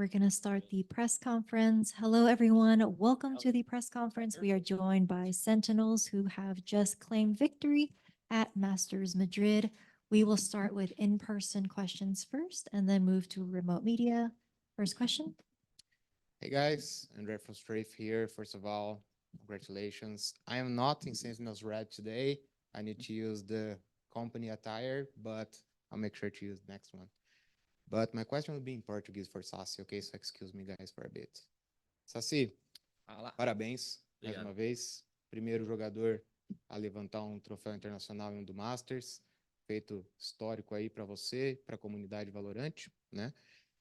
we're going to start the press conference. Hello, everyone. Welcome to the press conference. We are joined by Sentinels who have just claimed victory at Masters Madrid. We will start with in-person questions first and then move to remote media. First question. Hey guys, André from Strafe here. First of all, congratulations. I am not in Sentinels Red today. I need to use the company attire, but I'll make sure to use the next one. But my question will be in Portuguese for Sassi, okay? So excuse me guys for a bit. Sassi, parabéns mais uma vez. Primeiro jogador a levantar um troféu internacional em um do Masters. Feito histórico aí para você, para a comunidade Valorant, né?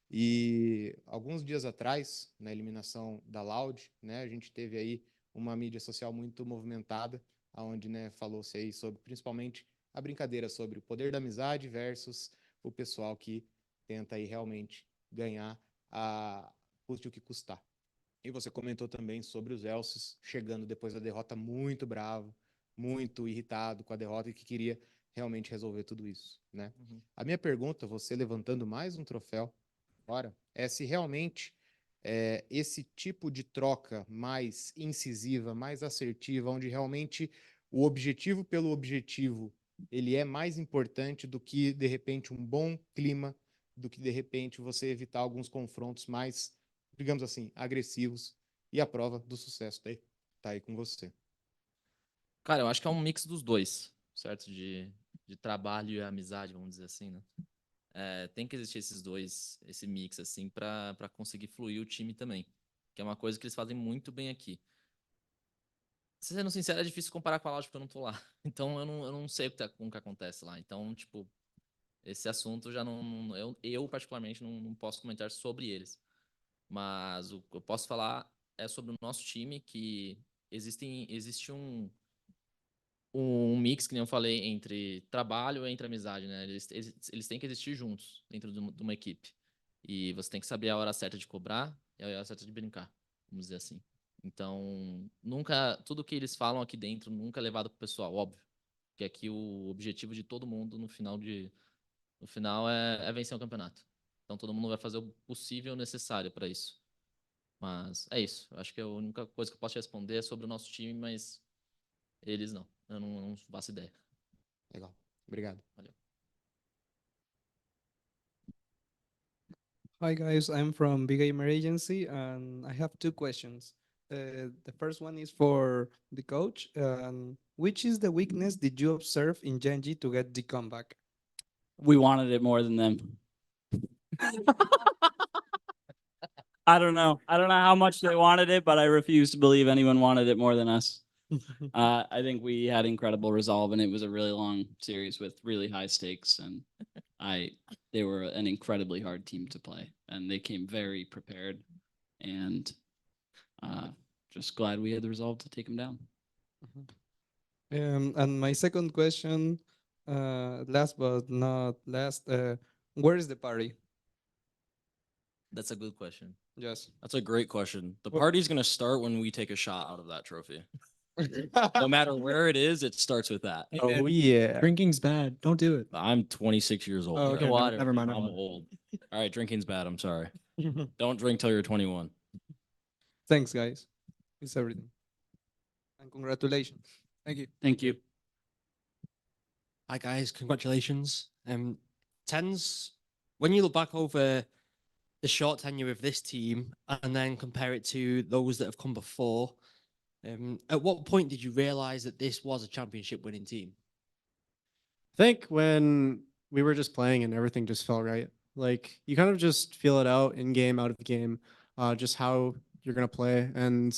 E alguns dias atrás, na eliminação da Loud, né, a gente teve aí uma mídia social muito movimentada, onde, né, falou-se aí sobre, principalmente, a brincadeira sobre o poder da amizade versus o pessoal que tenta aí realmente ganhar a custe o que custar. E você comentou também sobre os Elces chegando depois da derrota muito bravo, muito irritado com a derrota e que queria realmente resolver tudo isso, né? A minha pergunta, você levantando mais um troféu agora, é se realmente esse tipo de troca mais incisiva, mais assertiva, onde realmente o objetivo pelo objetivo, ele é mais importante do que, de repente, um bom clima, do que, de repente, você evitar alguns confrontos mais, digamos assim, agressivos, e a prova do sucesso tá aí com você. Cara, eu acho que é um mix dos dois, certo? De trabalho e amizade, vamos dizer assim, né? Tem que existir esses dois, esse mix, assim, pra conseguir fluir o time também. Que é uma coisa que eles fazem muito bem aqui. Sendo sincero, é difícil comparar com a Loud porque eu não tô lá. Então eu não sei o que acontece lá. Então, tipo, esse assunto já não eu particularmente não posso comentar sobre eles. Mas o que eu posso falar é sobre o nosso time, que existe um mix, que nem eu falei, entre trabalho e entre amizade, né? Eles têm que existir juntos dentro de uma equipe. E você tem que saber a hora certa de cobrar e a hora certa de brincar, vamos dizer assim. Então, tudo que eles falam aqui dentro nunca é levado pro pessoal, óbvio. Que aqui o objetivo de todo mundo no final é vencer o campeonato. Então todo mundo vai fazer o possível necessário para isso. Mas é isso. Eu acho que a única coisa que eu posso te responder é sobre o nosso time, mas eles não. Eu não faço ideia. Legal. Obrigado. Valeu. Hi guys, I'm from Big Gamer Agency and I have two questions. The first one is for the coach. Which is the weakness did you observe in Gen.G to get the comeback? We wanted it more than them. I don't know. I don't know how much they wanted it, but I refuse to believe anyone wanted it more than us. I think we had incredible resolve, and it was a really long series with really high stakes. And they were an incredibly hard team to play, and they came very prepared. And just glad we had the resolve to take them down. And my second question, last but not last, where is the party? That's a good question. Yes. That's a great question. The What- party's going to start when we take a shot out of that trophy. No matter where it is, it starts with that. Oh yeah. Drinking's bad. Don't do it. I'm 26 years old. Oh, bro. okay. Water. Never mind. I'm old. All right, drinking's bad. I'm sorry. Don't drink till you're 21. Thanks, guys. It's everything. And congratulations. Thank you. Thank you. Hi guys, congratulations. Tens, when you look back over the short tenure of this team and then compare it to those that have come before, at what point did you realize that this was a championship winning team? I think when we were just playing and everything just felt right. Like you kind of just feel it out in game, out of game, just how you're gonna play. And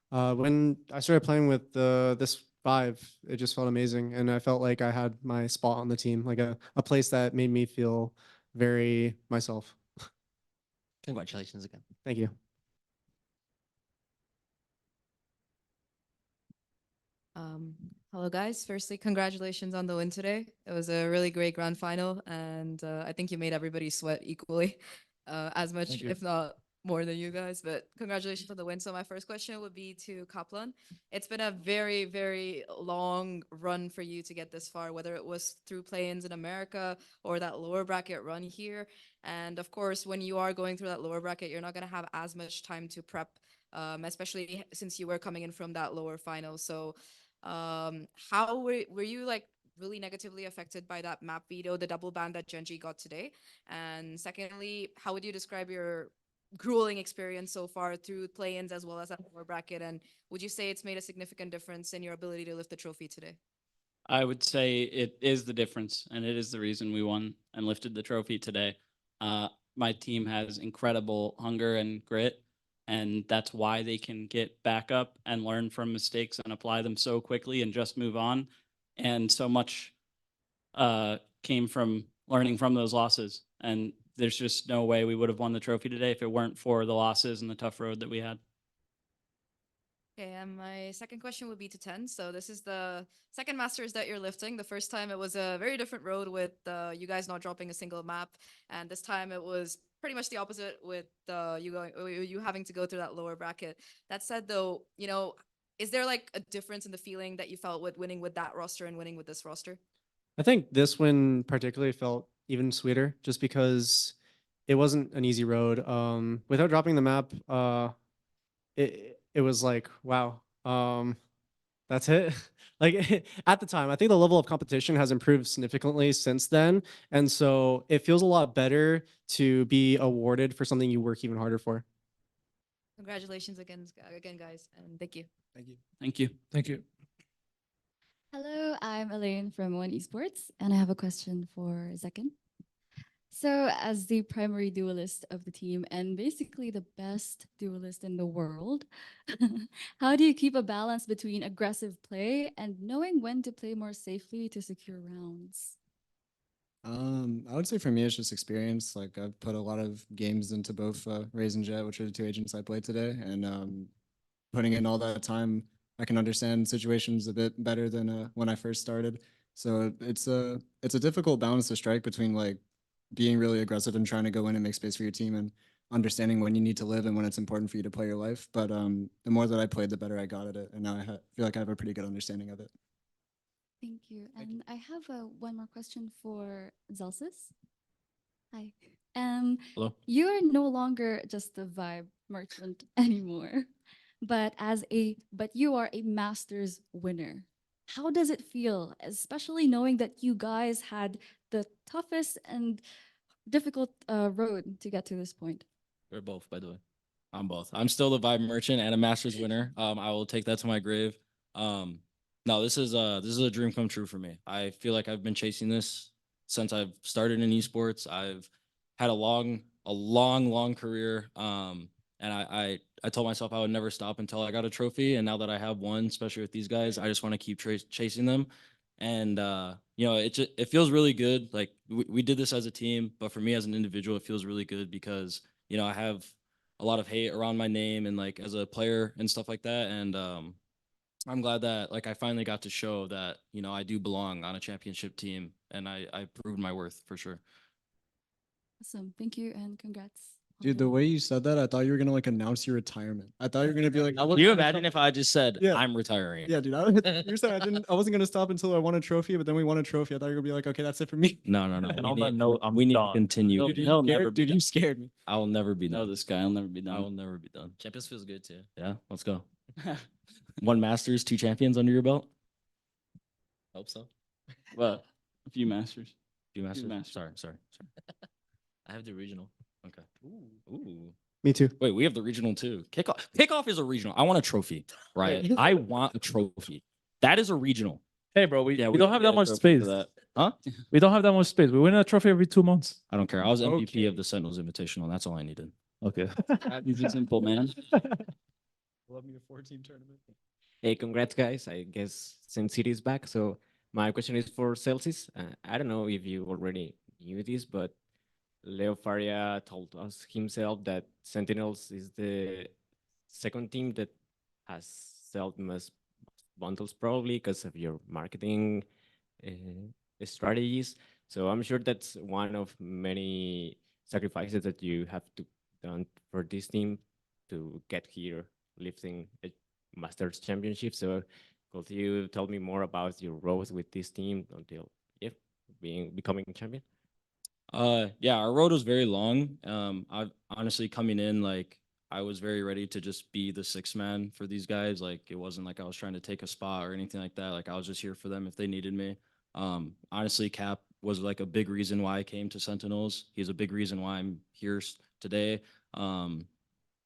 when I started playing with this 5, it just felt amazing, and I felt like I had my spot on the team, like a place that made me feel very myself. Congratulations again. Thank you. Hello guys, firstly congratulations on the win today. It was a really great grand final, and I think you made everybody sweat equally, as much Thank you. if not more than you guys, but congratulations on the win. So my first question would be to Kaplan. It's been a very, very long run for you to get this far, whether it was through play-ins in America or that lower bracket run here. And of course, when you are going through that lower bracket, you're not going to have as much time to prep, especially since you were coming in from that lower final. So how were you like really negatively affected by that map veto, the double ban that Gen.G got today? And secondly, how would you describe your grueling experience so far through play-ins as well as that lower bracket? And would you say it's made a significant difference in your ability to lift the trophy today? I would say it is the difference, and it is the reason we won and lifted the trophy today. My team has incredible hunger and grit, and that's why they can get back up and learn from mistakes and apply them so quickly and just move on. And so much came from learning from those losses. And there's just no way we would have won the trophy today if it weren't for the losses and the tough road that we had. Okay, and my second question would be to 10. So this is the second Masters that you're lifting. The first time it was a very different road with you guys not dropping a single map, and this time it was pretty much the opposite with you having to go through that lower bracket. That said, though, is there like a difference in the feeling that you felt with winning with that roster and winning with this roster? I think this win particularly felt even sweeter just because it wasn't an easy road. Without dropping the map, it was like, wow, that's it. Like at the time, I think the level of competition has improved significantly since then. And so it feels a lot better to be awarded for something you work even harder for. Congratulations again, guys, and thank you. Thank you. Thank you. Thank you. Hello, I'm Elaine from One Esports, and I have a question for Zekin. So, as the primary duelist of the team and basically the best duelist in the world, how do you keep a balance between aggressive play and knowing when to play more safely to secure rounds? I would say for me, it's just experience. Like I've put a lot of games into both Raze and Jet, which are the two agents I played today, and putting in all that time, I can understand situations a bit better than when I first started. So it's a difficult balance to strike between like being really aggressive and trying to go in and make space for your team and understanding when you need to live and when it's important for you to play your life. But the more that I played, the better I got at it, and now I feel like I have a pretty good understanding of it. Thank you. And I have one more question for Zelsis. Hi. Hello. You are no longer just the vibe merchant anymore, but you are a Masters winner. How does it feel, especially knowing that you guys had the toughest and difficult road to get to this point? We're both, by the way. I'm both. I'm still the Vibe Merchant and a Masters winner. I will take that to my grave. No, this is a dream come true for me. I feel like I've been chasing this since I've started in esports. I've had a long career. And I told myself I would never stop until I got a trophy. And now that I have one, especially with these guys, I just want to keep chasing them. And it feels really good. Like we did this as a team, but for me as an individual, it feels really good because I have a lot of hate around my name and like as a player and stuff like that. And I'm glad that like I finally got to show that I do belong on a championship team, and I proved my worth for sure. Awesome. Thank you and congrats. Dude, the way you said that, I thought you were gonna like announce your retirement. I thought you were gonna be like, Can you imagine if I just said Yeah. I'm retiring? Yeah, dude. You said I wasn't gonna stop until I won a trophy, but then we won a trophy. I thought you were gonna be like, okay, that's it for me. No. And on We that need, note, I'm we need to done. continue. Dude, He'll never be dude, you done. scared me. I will never be Know done. this guy. I'll never be I will done. never be done. Champions feels good too. Yeah, let's go. One Masters, 2 champions under your belt. Hope so. Well, a few Masters. Few Masters. Masters. Sorry. I have the regional. Okay. Ooh. Me too. Wait, we have the regional too. Kickoff is a regional. I want a trophy, right? I want a trophy. That is a regional. Hey, bro, we don't have that much space. Huh? We don't have that much space. We win a trophy every 2 months. I don't care. I was MVP Okay. of the Sentinels Invitational. That's all I needed. Okay. Easy simple, man. Love me a 14 tournament. Hey, congrats, guys. I guess Sin City is back. So my question is for Celsius. I don't know if you already knew this, but Leo Faria told us himself that Sentinels is the second team that has sold most bundles, probably because of your marketing strategies. So I'm sure that's one of many sacrifices that you have to done for this team to get here, lifting a Masters Championship. So, could you tell me more about your road with this team until yeah, becoming champion? Yeah, our road was very long. I honestly coming in like I was very ready to just be the sixth man for these guys. Like it wasn't like I was trying to take a spot or anything like that. Like I was just here for them if they needed me. Honestly, Cap was like a big reason why I came to Sentinels. He's a big reason why I'm here today. And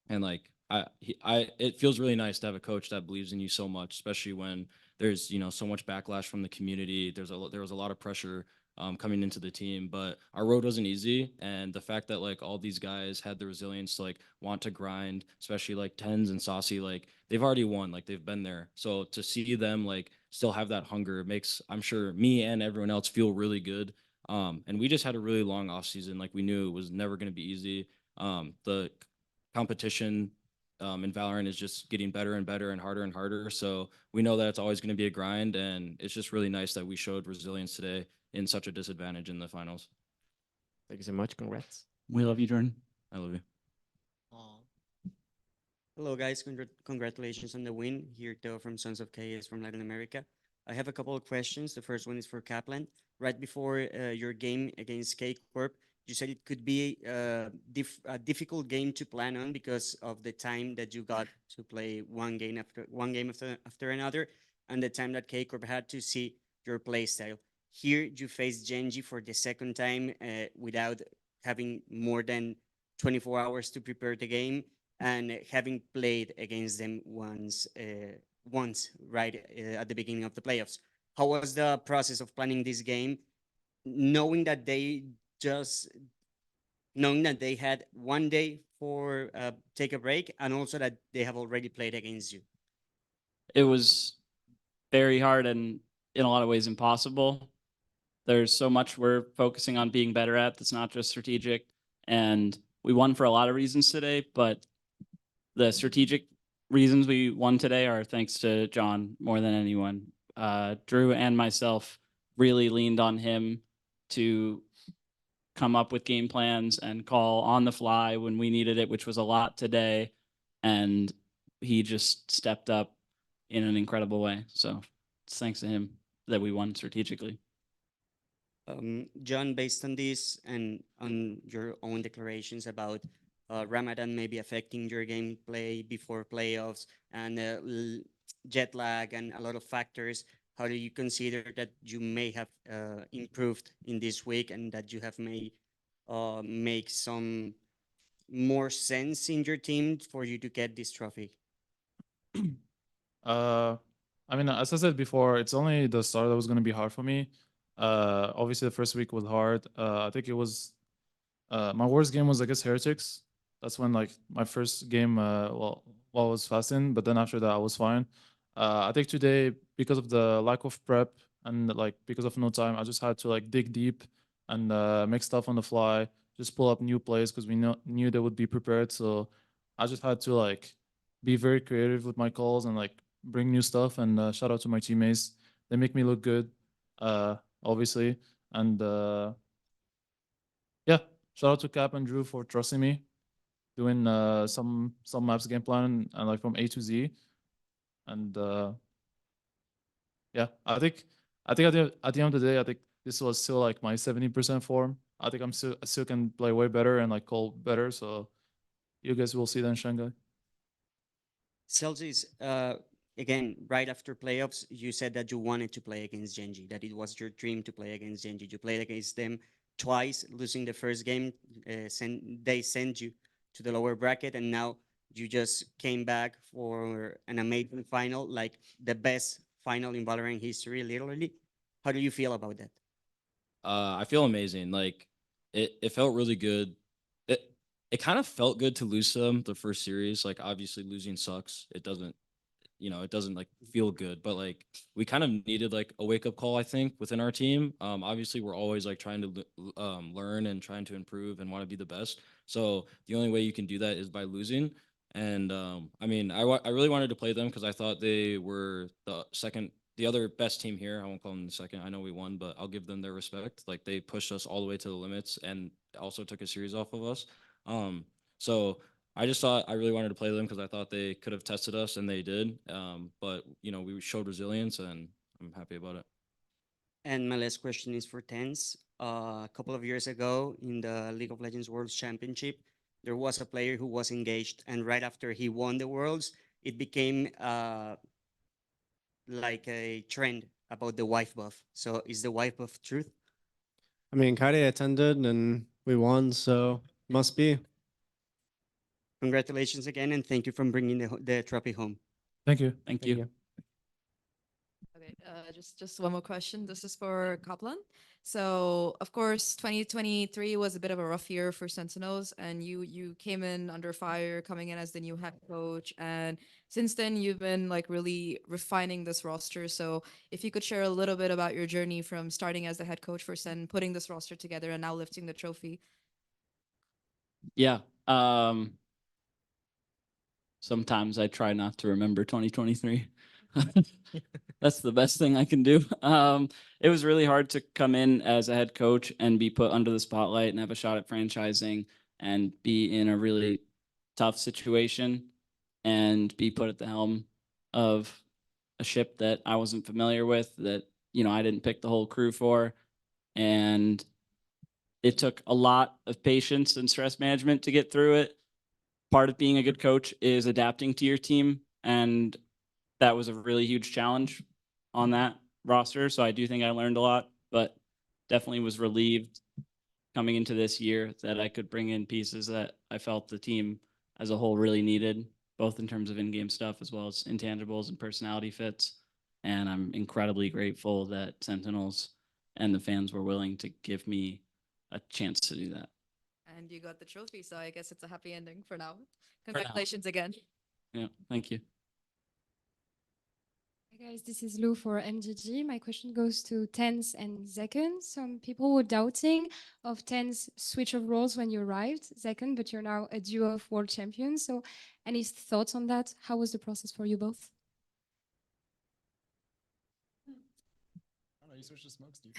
like it feels really nice to have a coach that believes in you so much, especially when there's so much backlash from the community. There was a lot of pressure coming into the team, but our road wasn't easy, and the fact that like all these guys had the resilience to like want to grind, especially like Tens and Saucy, like they've already won, like they've been there. So to see them like still have that hunger makes, I'm sure, me and everyone else feel really good. And we just had a really long off season. Like we knew it was never going to be easy. The competition in Valorant is just getting better and better and harder. So we know that it's always going to be a grind, and it's just really nice that we showed resilience today in such a disadvantage in the finals. Thank you so much. Congrats. We love you, Jordan. I love you. Hello, guys. Congratulations on the win. Here, Theo from Sons of Chaos from Latin America. I have a couple of questions. The first one is for Kaplan. Right before your game against K Corp, you said it could be a difficult game to plan on because of the time that you got to play one game after another, and the time that K Corp had to see your play style. Here, you face Gen.G for the second time without having more than 24 hours to prepare the game and having played against them once right at the beginning of the playoffs. How was the process of planning this game, knowing that just knowing that they had one day for take a break, and also that they have already played against you? It was very hard and in a lot of ways impossible. There's so much we're focusing on being better at that's not just strategic. And we won for a lot of reasons today, but the strategic reasons we won today are thanks to John more than anyone. Drew and myself really leaned on him to come up with game plans and call on the fly when we needed it, which was a lot today. And he just stepped up in an incredible way. So it's thanks to him that we won strategically. John, based on this and on your own declarations about Ramadan maybe affecting your gameplay before playoffs and jet lag and a lot of factors, how do you consider that you may have improved in this week and that you have made make some more sense in your team for you to get this trophy? I mean, as I said before, it's only the start that was going to be hard for me. Obviously, the first week was hard. I think it was my worst game was against Heretics. That's when like my first game, while I was fasting. But then after that, I was fine. I think today, because of the lack of prep and like because of no time, I just had to like dig deep and make stuff on the fly. Just pull up new plays because we knew they would be prepared. So I just had to like be very creative with my calls and like bring new stuff. And shout out to my teammates. They make me look good, obviously. And yeah, shout out to Cap and Drew for trusting me, doing some maps game plan and like from A to Z. And yeah, I think at the end of the day, I think this was still like my 70% form. I think I still can play way better and like call better. So you guys will see that in Shanghai. Celsius, again, right after playoffs, you said that you wanted to play against Gen.G, that it was your dream to play against Gen.G. You played against them twice, losing the first game. They sent you to the lower bracket, and now you just came back for an amazing final, like the best final in Valorant history, literally. How do you feel about that? I feel amazing. Like it felt really good. It kind of felt good to lose them the first series. Like obviously losing sucks. It doesn't like feel good, but like we kind of needed like a wake up call, I think, within our team. Obviously we're always like trying to learn and trying to improve and want to be the best. So the only way you can do that is by losing. And I mean, I really wanted to play them because I thought they were the other best team here. I won't call them the second. I know we won, but I'll give them their respect. Like they pushed us all the way to the limits and also took a series off of us. So I just thought I really wanted to play them because I thought they could have tested us, and they did. But we showed resilience, and I'm happy about it. And my last question is for Tens. A couple of years ago in the League of Legends Worlds Championship, there was a player who was engaged, and right after he won the Worlds, it became like a trend about the wife buff. So is the wife buff truth? I mean, Kaide attended and we won, so must be. Congratulations again, and thank you for bringing the trophy home. Thank you. Thank you. Okay, just one more question. This is for Kaplan. So, of course, 2023 was a bit of a rough year for Sentinels, and you came in under fire, coming in as the new head coach. And since then, you've been like really refining this roster. So, if you could share a little bit about your journey from starting as the head coach for Sen, putting this roster together, and now lifting the trophy. Yeah. Sometimes I try not to remember 2023. That's the best thing I can do. It was really hard to come in as a head coach and be put under the spotlight and have a shot at franchising and be in a really tough situation and be put at the helm of a ship that I wasn't familiar with, that, I didn't pick the whole crew for. And it took a lot of patience and stress management to get through it. Part of being a good coach is adapting to your team, and that was a really huge challenge on that roster. So I do think I learned a lot, but definitely was relieved coming into this year that I could bring in pieces that I felt the team as a whole really needed, both in terms of in-game stuff as well as intangibles and personality fits. And I'm incredibly grateful that Sentinels and the fans were willing to give me a chance to do that. And you got the trophy, so I guess it's a happy ending for now. now. Congratulations again. Yeah, thank you. Hey guys, this is Lou for Gen.G. My question goes to Tens and Zekken. Some people were doubting of Tens' switch of roles when you arrived, Zekken, but you're now a duo of world champions. So any thoughts on that? How was the process for you both? I don't know, you switched to smokes, dude.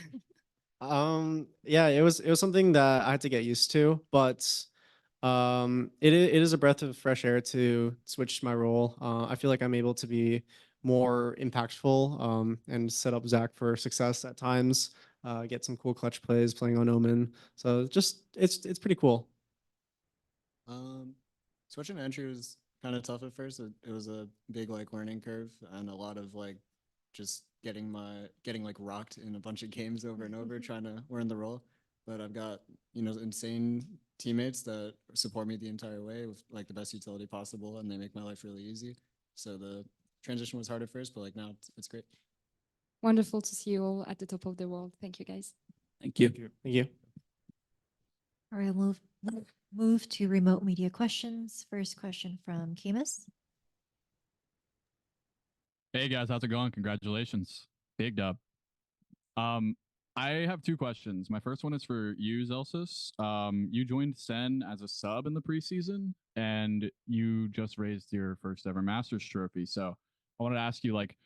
Yeah, it was something that I had to get used to, but it is a breath of fresh air to switch my role. I feel like I'm able to be more impactful and set up Zach for success at times. Get some cool clutch plays playing on Omen. So just it's pretty cool. Switching entry was kind of tough at first. It was a big like learning curve and a lot of like just getting like rocked in a bunch of games over and over trying to learn the role. But I've got, insane teammates that support me the entire way with like the best utility possible, and they make my life really easy. So the transition was hard at first, but like now it's great. Wonderful to see you all at the top of the world. Thank you, guys. Thank you. Thank you. All right, we'll move to remote media questions. First question from Kemis. Hey guys, how's it going? Congratulations. Big dub. I have two questions. My first one is for you, Zelsis. You joined SEN as a sub in the preseason, and you just raised your first ever Masters trophy. So I wanted to ask you, like,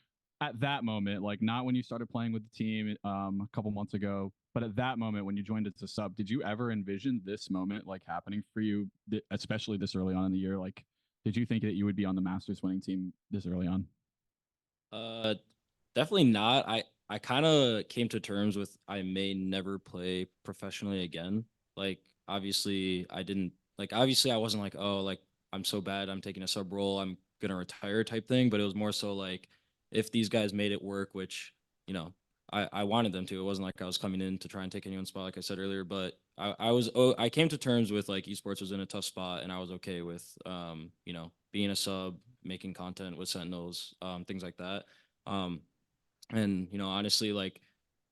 at that moment, like not when you started playing with the team a couple months ago, but at that moment when you joined as a sub, did you ever envision this moment like happening for you, especially this early on in the year? Like, did you think that you would be on the Masters winning team this early on? Definitely not. I kind of came to terms with I may never play professionally again. Like obviously I wasn't like, oh, like I'm so bad I'm taking a sub role, I'm gonna retire type thing, but it was more so like if these guys made it work, which I wanted them to. It wasn't like I was coming in to try and take anyone's spot, like I said earlier, but I came to terms with like esports was in a tough spot, and I was okay with being a sub, making content with Sentinels, things like that. And honestly, like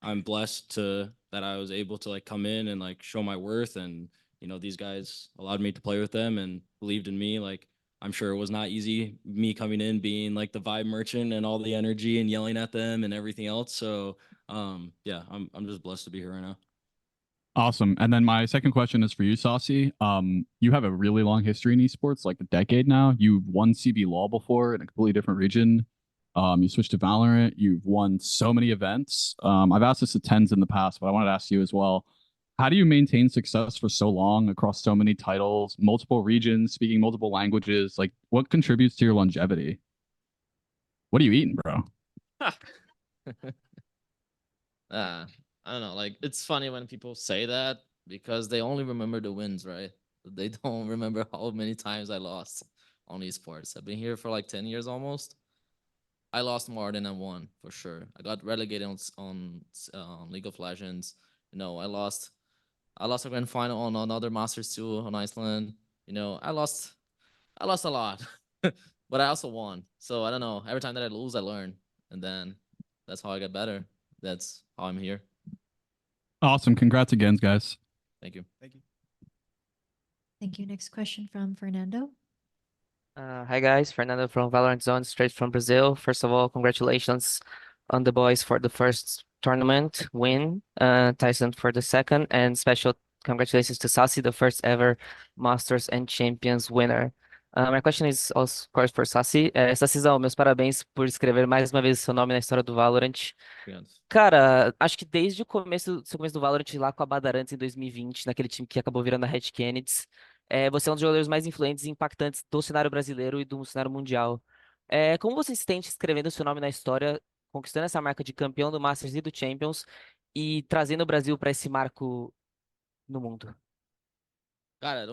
I'm blessed that I was able to like come in and like show my worth, and these guys allowed me to play with them and believed in me. Like I'm sure it was not easy me coming in being like the vibe merchant and all the energy and yelling at them and everything else. So yeah, I'm just blessed to be here right now. Awesome. And then my second question is for you, Saucy. You have a really long history in esports, like a decade now. You've won CB Law before in a completely different region. You switched to Valorant. You've won so many events. I've asked this to Tens in the past, but I wanted to ask you as well. how do you maintain success for so long across so many titles, multiple regions, speaking multiple languages? Like, what contributes to your longevity? What are you eating, bro? I don't know. Like, it's funny when people say that because they only remember the wins, right? They don't remember how many times I lost on esports. I've been here for like 10 years almost. I lost more than I won for sure. I got relegated on League of Legends. You know, I lost a grand final on another Masters 2 on Iceland. You know, I lost a lot, but I also won. So I don't know. Every time that I lose, I learn, and then that's how I get better. That's how I'm here. Awesome. Congrats again, guys. Thank you. Thank you. Thank you. Next question from Fernando. Hi guys, Fernando from VALORANT Zone, straight from Brazil. First of all, congratulations on the boys for the first tournament win, Tyson for the second, and special congratulations to Sassi, the first ever Masters and Champions winner. My question is, also, of course, for Sassi. Sassizão, meus parabéns por escrever mais uma vez o seu nome na história do Valorant. Obrigado. Cara, acho que desde o começo, seu começo do Valorant lá com a Badarantes em 2020, naquele time que acabou virando a Red Kennedys, você é um dos jogadores mais influentes e impactantes do cenário brasileiro e do cenário mundial. Como você se sente escrevendo seu nome na história, conquistando essa marca de campeão do Masters e do Champions e trazendo o Brasil para esse marco no mundo? Cara,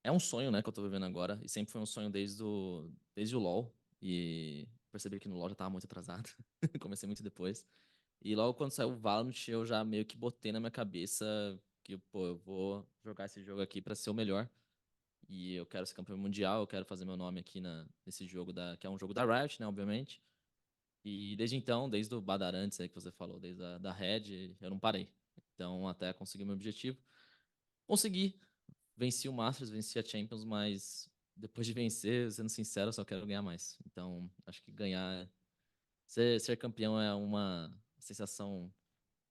é um sonho, né, que eu tô vivendo agora. E sempre foi um sonho desde o LoL. E percebi que no LoL já tava muito atrasado. Comecei muito depois. E logo quando saiu o Valorant, eu já meio que botei na minha cabeça que, pô, eu vou jogar esse jogo aqui pra ser o melhor. E eu quero ser campeão mundial, eu quero fazer meu nome aqui nesse jogo, que é um jogo da Riot, né, obviamente. E desde então, desde o Badarantes aí que você falou, desde a da Red, eu não parei. Então, até conseguir o meu objetivo. Consegui. Venci o Masters, venci a Champions, mas depois de vencer, sendo sincero, eu só quero ganhar mais. Então, acho que ganhar. Ser campeão é uma sensação,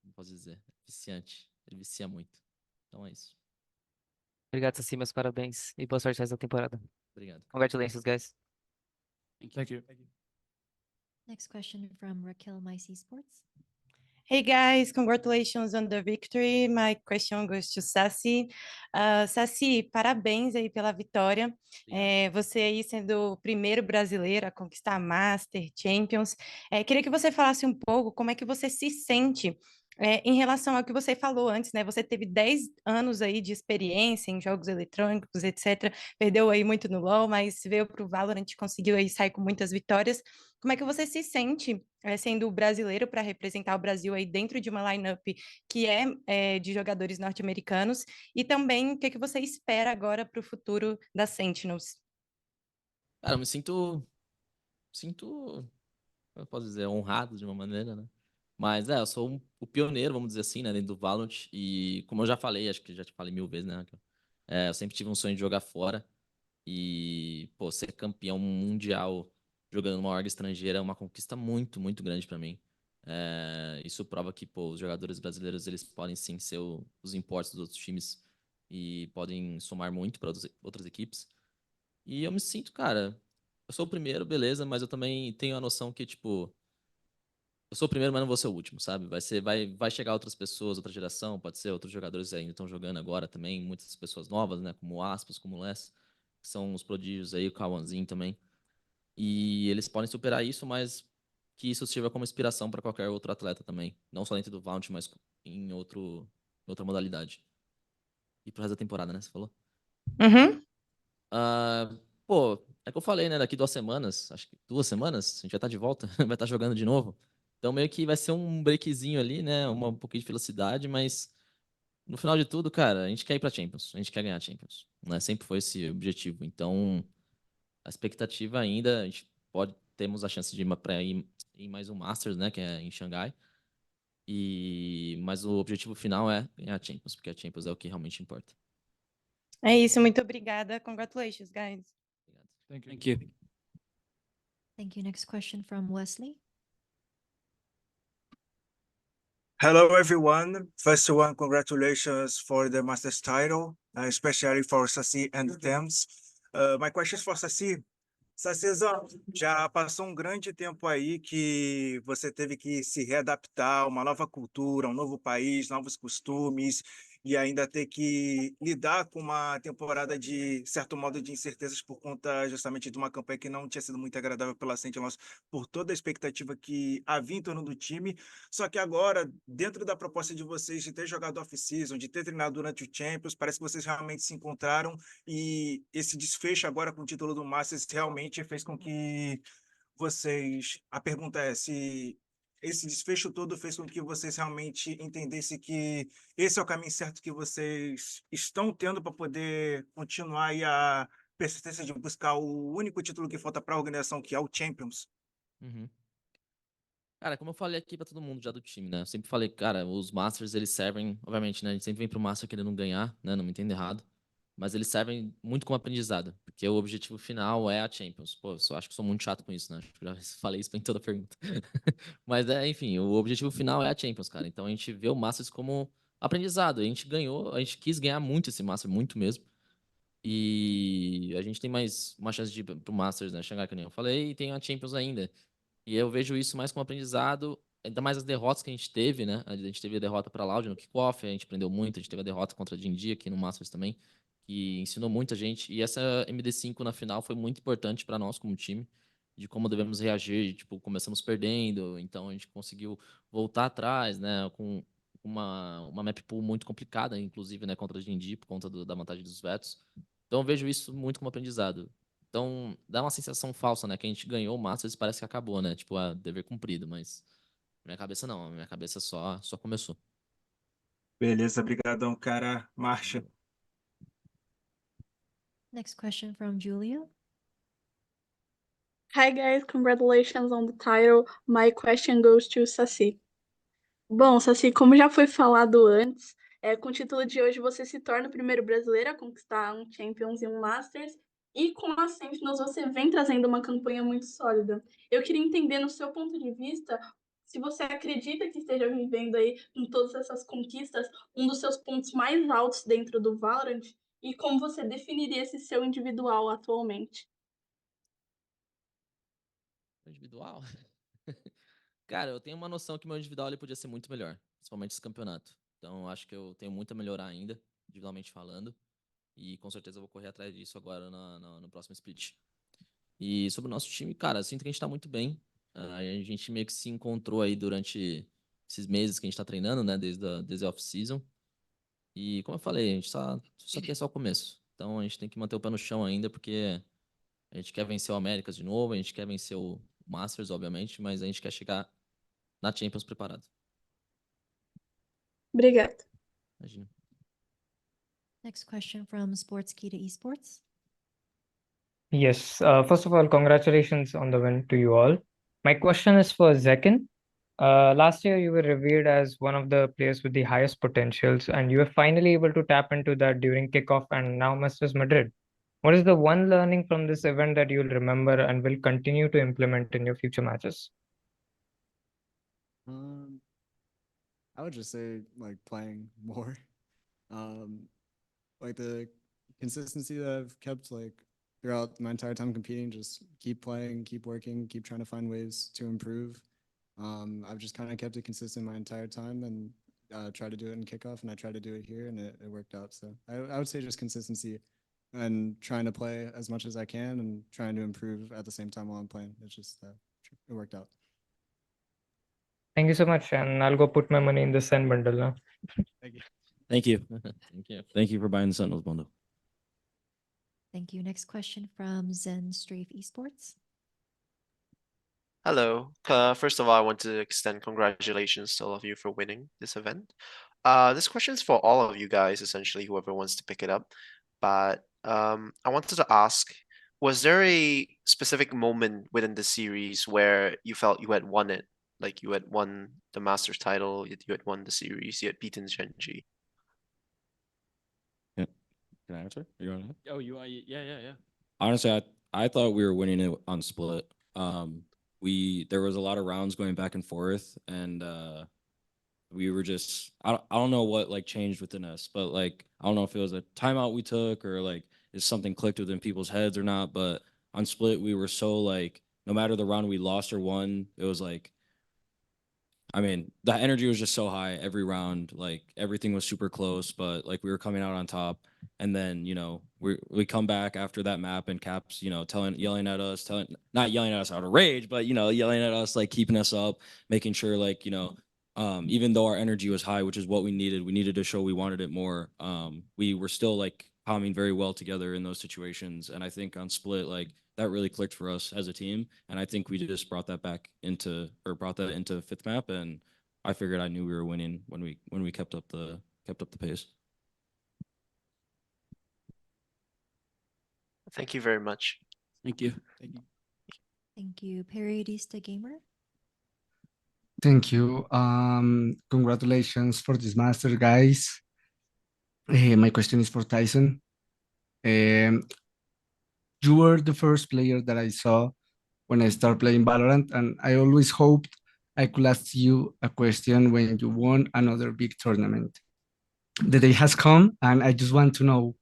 como posso dizer, viciante. Ele vicia muito. Então é isso. Obrigado, Sassi, meus parabéns e boa sorte nessa temporada. Obrigado. Congratulations, guys. Thank you. Next question from Raquel, Mais Esports. Hey guys, congratulations on the victory. My question goes to Sassi. Sassi, parabéns aí pela vitória. Você aí sendo o primeiro brasileiro a conquistar a Master, Champions. Queria que você falasse um pouco como é que você se sente em relação ao que você falou antes, né? Você teve 10 anos aí de experiência em jogos eletrônicos, etc. Perdeu aí muito no LoL, mas veio para o Valorant e conseguiu aí sair com muitas vitórias. Como é que você se sente sendo brasileiro para representar o Brasil aí dentro de uma lineup que é de jogadores norte-americanos? E também o que você espera agora para o futuro da Sentinels? Cara, eu me sinto, como eu posso dizer, honrado de uma maneira, né? Mas eu sou o pioneiro, vamos dizer assim, né, dentro do Valorant. E como eu já falei, acho que já te falei 1000 vezes, né, Raquel? Eu sempre tive um sonho de jogar fora. E, pô, ser campeão mundial jogando numa org estrangeira é uma conquista muito, muito grande pra mim. Isso prova que, pô, os jogadores brasileiros, eles podem sim ser os importes dos outros times e podem somar muito para outras equipes. E eu me sinto, cara, eu sou o primeiro, beleza, mas eu também tenho a noção que, tipo, eu sou o primeiro, mas não vou ser o último, sabe? Vai chegar outras pessoas, outra geração, pode ser outros jogadores que ainda estão jogando agora também, muitas pessoas novas, né? Como o Aspas, como o Les, que são os prodígios aí, o Kawanzinho também. E eles podem superar isso, mas que isso sirva como inspiração para qualquer outro atleta também. Não só dentro do Valorant, mas em outra modalidade. E pro resto da temporada, né? Você falou? Uhum. Pô, é que eu falei, né? Daqui 2 semanas, acho que 2 semanas, a gente vai estar de volta, vai estar jogando de novo. Então meio que vai ser um breakzinho ali, né? Um pouquinho de velocidade, mas no final de tudo, cara, a gente quer ir pra Champions. A gente quer ganhar a Champions. Né? Sempre foi esse objetivo. Então, a expectativa ainda, a gente temos a chance de ir pra ir em mais um Masters, né? Que é em Xangai. Mas o objetivo final é ganhar a Champions, porque a Champions é o que realmente importa. É isso, muito obrigada. Congratulations, guys. Thank you. Thank you. Thank you. Next question from Wesley. Hello, everyone. First one, congratulations for the Masters title, especially for Sassi and Thames. My question is for Sassi. Sacezão, já passou um grande tempo aí que você teve que se readaptar a uma nova cultura, um novo país, novos costumes, e ainda ter que lidar com uma temporada de certo modo de incertezas por conta justamente de uma campanha que não tinha sido muito agradável pela Sentinels, por toda a expectativa que havia em torno do time. Só que agora, dentro da proposta de vocês de ter jogado off-season, de ter treinado durante o Champions, parece que vocês realmente se encontraram e esse desfecho agora com o título do Masters realmente fez com que vocês. A pergunta é se esse desfecho todo fez com que vocês realmente entendessem que esse é o caminho certo que vocês estão tendo para poder continuar aí a persistência de buscar o único título que falta para a organização, que é o Champions. Uhum. Cara, como eu falei aqui pra todo mundo já do time, né? Eu sempre falei, cara, os Masters, eles servem, obviamente, né? A gente sempre vem pro Master querendo ganhar, né? Não me entenda errado. Mas eles servem muito como aprendizado, porque o objetivo final é a Champions. Pô, eu só acho que sou muito chato com isso, né? Acho que eu já falei isso em toda a pergunta. Mas enfim, o objetivo final é a Champions, cara. Então a gente vê o Masters como aprendizado. A gente ganhou, a gente quis ganhar muito esse Master, muito mesmo. E a gente tem mais uma chance de ir pro Masters, né? Xangai, que nem eu falei, e tem a Champions ainda. E eu vejo isso mais como aprendizado, ainda mais as derrotas que a gente teve, né? A gente teve a derrota para Loud no kickoff, a gente aprendeu muito, a gente teve a derrota contra a Gen.G aqui no Masters também, que ensinou muita gente. E essa MD5 na final foi muito importante para nós como time, de como devemos reagir. Tipo, começamos perdendo, então a gente conseguiu voltar atrás, né? Com uma map pool muito complicada, inclusive, né? Contra a Gen.G, por conta da vantagem dos vetos. Então eu vejo isso muito como aprendizado. Então, dá uma sensação falsa, né? Que a gente ganhou o Masters e parece que acabou, né? Tipo, dever cumprido, mas na minha cabeça não, na minha cabeça só começou. Beleza, brigadão, cara. Marcha. Next question from Julia. Hi guys, congratulations on the title. My question goes to Saci. Bom, Saci, como já foi falado antes, com o título de hoje você se torna o primeiro brasileiro a conquistar um Champions e um Masters, e com a Sentinels você vem trazendo uma campanha muito sólida. Eu queria entender, no seu ponto de vista, se você acredita que esteja vivendo aí, com todas essas conquistas, um dos seus pontos mais altos dentro do Valorant, e como você definiria esse seu individual atualmente. Individual? Cara, eu tenho uma noção que meu individual ele podia ser muito melhor, principalmente esse campeonato. Então, acho que eu tenho muito a melhorar ainda, individualmente falando. E com certeza eu vou correr atrás disso agora no próximo split. E sobre o nosso time, cara, sinto que a gente tá muito bem. A gente meio que se encontrou aí durante esses meses que a gente tá treinando, né? Desde a off-season. E como eu falei, a gente só aqui é só o começo. Então a gente tem que manter o pé no chão ainda, porque a gente quer vencer o Américas de novo, a gente quer vencer o Masters, obviamente, mas a gente quer chegar na Champions preparado. Obrigada. Imagina. Next question from Sportskita Esports. Yes, first of all, congratulations on the win to you all. My question is for Zekin. Last year, you were revered as one of the players with the highest potentials, and you were finally able to tap into that during kickoff and now Masters Madrid. What is the one learning from this event that you'll remember and will continue to implement in your future matches? I would just say like playing more. Um, like the consistency that I've kept like throughout my entire time competing, just keep playing, keep working, keep trying to find ways to improve. I've just kind of kept it consistent my entire time and try to do it in kickoff, and I try to do it here, and it worked out. So I would say just consistency and trying to play as much as I can and trying to improve at the same time while I'm playing. It's just it worked out. Thank you so much, and I'll go put my money in the SEN bundle now. Thank you. Thank you. Thank you. Thank you for buying the Sentinels bundle. Thank you. Next question from Zen Strafe Esports. Hello. First of all, I want to extend congratulations to all of you for winning this event. This question is for all of you guys, essentially, whoever wants to pick it up. But I wanted to ask, was there a specific moment within the series where you felt you had won it? Like you had won the Masters title, you had won the series, you had beaten Gen.G. Yeah. Can I answer? You want to? Oh, yeah. Honestly, I thought we were winning it on split. There was a lot of rounds going back and forth, and we were just I don't know what like changed within us, but like I don't know if it was a timeout we took or like if something clicked within people's heads or not, but on Split, we were so like, no matter the round we lost or won, it was like, I mean, the energy was just so high every round. Like everything was super close, but like we were coming out on top. And then, you know, we come back after that map and Caps, you know, yelling at us, not yelling at us out of rage, but you know, yelling at us, like keeping us up, making sure like, you know, even though our energy was high, which is what we needed to show we wanted it more. We were still like calming very well together in those situations. And I think on Split, like that really clicked for us as a team. And I think we just brought that into fifth map. And I figured I knew we were winning when we kept up the pace. Thank you very much. Thank you. Thank you. Periodista Gamer. Thank you. Congratulations for this master, guys. My question is for Tyson. You were the first player that I saw when I started playing Valorant, and I always hoped I could ask you a question when you won another big tournament. The day has come, and I just want to know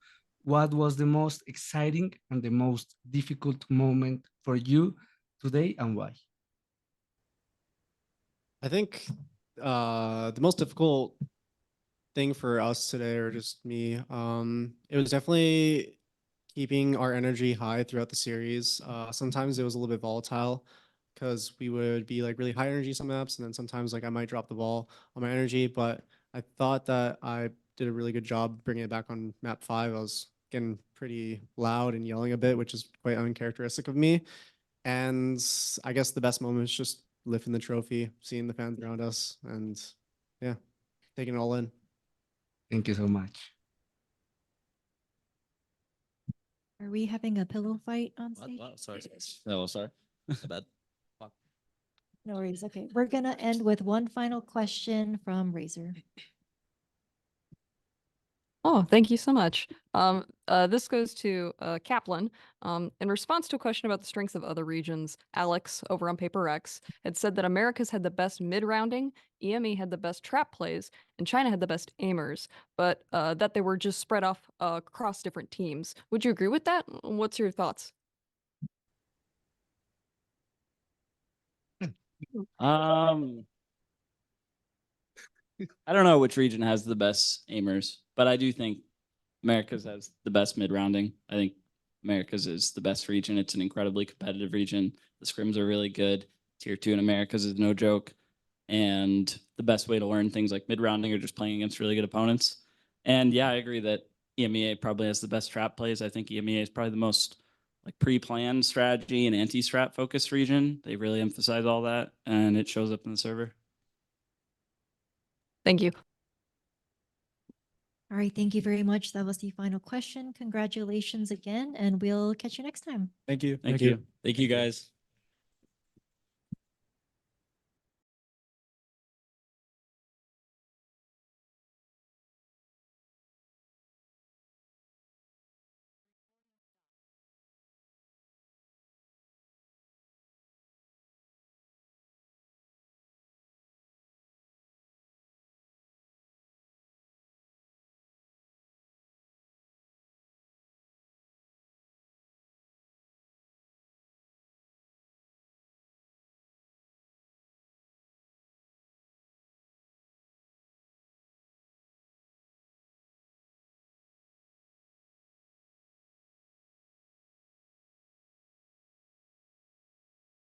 what was the most exciting and the most difficult moment for you today and why? I think the most difficult thing for us today, or just me, it was definitely keeping our energy high throughout the series. Sometimes it was a little bit volatile because we would be like really high energy some maps, and then sometimes like I might drop the ball on my energy. But I thought that I did a really good job bringing it back on map 5. I was getting pretty loud and yelling a bit, which is quite uncharacteristic of me. And I guess the best moment is just lifting the trophy, seeing the fans around us, and yeah, taking it all in. Thank you so much. Are we having a pillow fight on stage? Sorry. No, sorry. Bad. No worries. Okay, we're gonna end with one final question from Razor. Oh, thank you so much. This goes to Kaplan. In response to a question about the strengths of other regions, Alex over on Paper X had said that America's had the best mid-rounding, EME had the best trap plays, and China had the best aimers, but that they were just spread off across different teams. Would you agree with that? What's your thoughts? I don't know which region has the best aimers, but I do think America's has the best mid-rounding. I think America's is the best region. It's an incredibly competitive region. The scrims are really good. Tier 2 in America's is no joke. And the best way to learn things like mid-rounding are just playing against really good opponents. And yeah, I agree that EMEA probably has the best trap plays. I think EMEA is probably the most like pre-planned strategy and anti-strat focused region. They really emphasize all that, and it shows up in the server. Thank you. All right, thank you very much. That was the final question. Congratulations again, and we'll catch you next time. Thank you. Thank you. Thank you, guys.